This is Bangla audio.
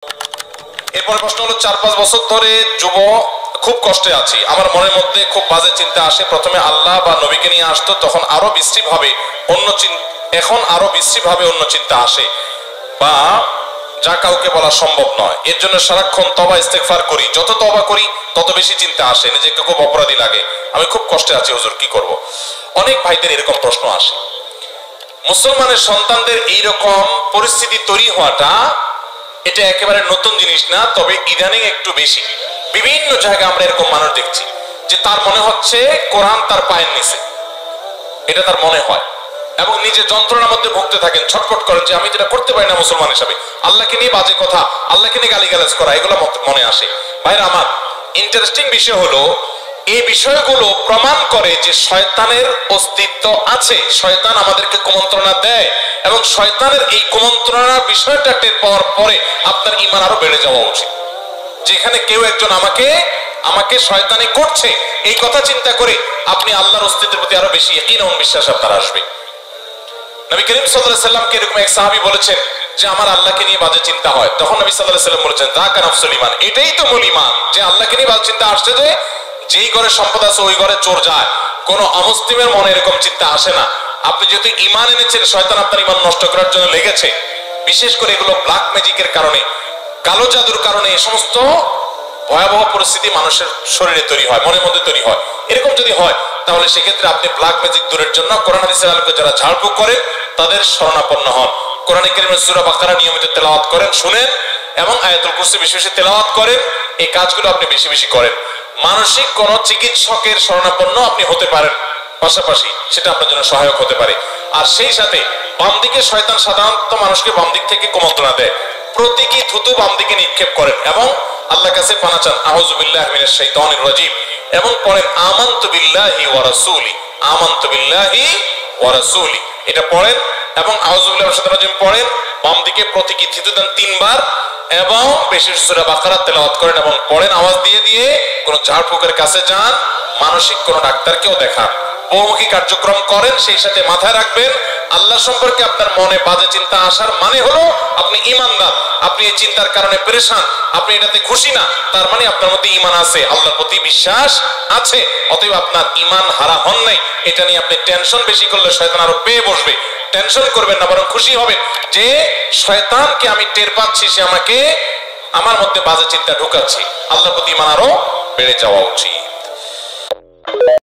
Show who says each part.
Speaker 1: এরপর প্রশ্ন হলো ৪-৫ বছর ধরে যুব খুব কষ্টে আছি, আমার মনের মধ্যে খুব বাজে চিন্তা আসে। প্রথমে আল্লাহ বা নবীকে নিয়ে আসতো, তখন আরো বিশ্রীভাবে এখন আরো বিশ্রীভাবে অন্য চিন্তা আসে, বা যা কাউকে বলা সম্ভব নয়। এর জন্য সারাক্ষণ তওবা ইস্তেগফার করি, যত তওবা করি তত বেশি চিন্তা আসে, নিজেকে খুব অপরাধী লাগে। আমি খুব কষ্টে আছি হুজুর, কি করব? অনেক ভাইদের এরকম প্রশ্ন আসে। মুসলমানের সন্তানদের এইরকম পরিস্থিতি তৈরি হওয়াটা এটা একেবারে নতুন জিনিস না, তবে ইদানিং একটু বেশি। বিভিন্ন জায়গায় আমরা এরকম মানুষ দেখছি যে তার মনে হচ্ছে কোরআন তার পায়ের নিচে, এটা তার মনে হয়, এবং নিজে যন্ত্রণার মধ্যে ভুগতে থাকেন, ছটফট করেন যে আমি যেটা করতে পারি না মুসলমান হিসাবে। আল্লাহকে নিয়ে বাজে কথা, আল্লাহকে নিয়ে গালিগালাজ করা, এগুলো মনে আসে। ভাইরা আমার, ইন্টারেস্টিং বিষয় হলো এই বিষয়গুলো প্রমাণ করে যে শয়তানের অস্তিত্ব আছে। শয়তান আমাদেরকে কুমন্ত্রণা দেয়, এবং শয়তানের এই কুমন্ত্রণার বিষয়টা টের পাওয়ার পরে আপনার ঈমান আরো বেড়ে যাওয়া উচিত। যেখানে কেউ একজন আমাকে শয়তানি করছে, এই কথা চিন্তা করে আপনি আল্লাহর অস্তিত্বের প্রতি আরো বেশি ইয়াকিন এবং বিশ্বাস আপনার আসবে। নবী করিম সাল্লাল্লাহু আলাইহি সাল্লামকে এরকম এক সাহাবী বলেছেন যে আমার আল্লাহকে নিয়ে বাজে চিন্তা হয়, তখন নবী সাল্লাল্লাহু আলাইহি সাল্লাম বলেছেন যাকা নাফসুল ঈমান, এটাই তো মূল ঈমান, যে আল্লাহকে নিয়ে বাজে চিন্তা আসছে, যে যেই ঘরে সম্পদ আছে ওই ঘরে চোর যায়। কোন অমুসলিমের মনে এরকম চিন্তা আসে না। আপনি যেহেতু ঈমান এনেছেন, শয়তান আপনার ঈমান নষ্ট করার জন্য লেগেছে। বিশেষ করে এগুলো ব্ল্যাক ম্যাজিকের কারণে, কালো জাদুর কারণে এই সমস্ত ভয়াবহ পরিস্থিতি মানুষের শরীরে তৈরি হয়, মনের মধ্যে তৈরি হয়। এরকম যদি হয় তাহলে সেক্ষেত্রে আপনি ব্ল্যাক ম্যাজিক দূরের জন্য কোরআন হাদিসের আলোকে যারা ঝাড়ফুঁক করেন তাদের শরণাপন্ন হন। কোরআন কারীমের সূরা বাকারা নিয়মিত তেলাওয়াত করেন, শুনেন, এবং আয়াতুল কুরসি বেশি বেশি তেলাওয়াত করেন। এই কাজগুলো আপনি বেশি বেশি করেন। মানসিক কোন চিকিৎসকের শরণাপন্ন আপনি হতে পারেন, পাশাপাশি সেটা আপনার জন্য সহায়ক হতে পারে। আর সেই সাথে বাম দিকে শয়তান সাধারণত মানুষকে বাম দিক থেকে কুমন্ত্রণা দেয়, প্রতীকী থুতু বাম দিকে নিক্ষেপ করেন, এবং আল্লাহর কাছে পানা চান আউযু বিল্লাহি মিনাশ শাইতানির রাজীম, এবং পড়েন আমানতু বিল্লাহি ওয়া রাসূলি, আমানতু বিল্লাহি ওয়া রাসূলি, এটা পড়েন, এবং আউযু বিল্লাহি মিনাশ শাইতানির রাজীম পড়েন। বাম দিকে প্রতীকী থুতু দেন 3 বার, এবং বেশি সূরা বাকারা তেলাওয়াত করেন এবং পড়েন আওয়াজ দিয়ে দিয়ে। কোন ঝাড়ফুঁকের কাছে যান, মানসিক কোন ডাক্তারকেও দেখান, বহুমুখী কার্যক্রম করেন। সেই সাথে মাথায় রাখবেন, আল্লাহ সম্পর্কে আপনার মনে বাজে চিন্তা আসার মানে হলো আপনি ঈমানদার। আপনি এই চিন্তার কারণে পেরেশান, আপনি এটাতে খুশি না, তার মানে আপনার মধ্যে ঈমান আছে, আল্লাহর প্রতি বিশ্বাস আছে। অতএব আপনার ঈমান হারা হন নাই। এটা নিয়ে আপনি টেনশন বেশি করলে শয়তান আরো পেয়ে বসবে। টেনশন করবেন না, বরং খুশি হবেন যে শয়তানকে আমি টের পাচ্ছি, সে আমাকে আমার মধ্যে বাজে চিন্তা ঢুকাচ্ছে। আল্লাহর প্রতি ঈমান আরো বেড়ে যাওয়া উচিত।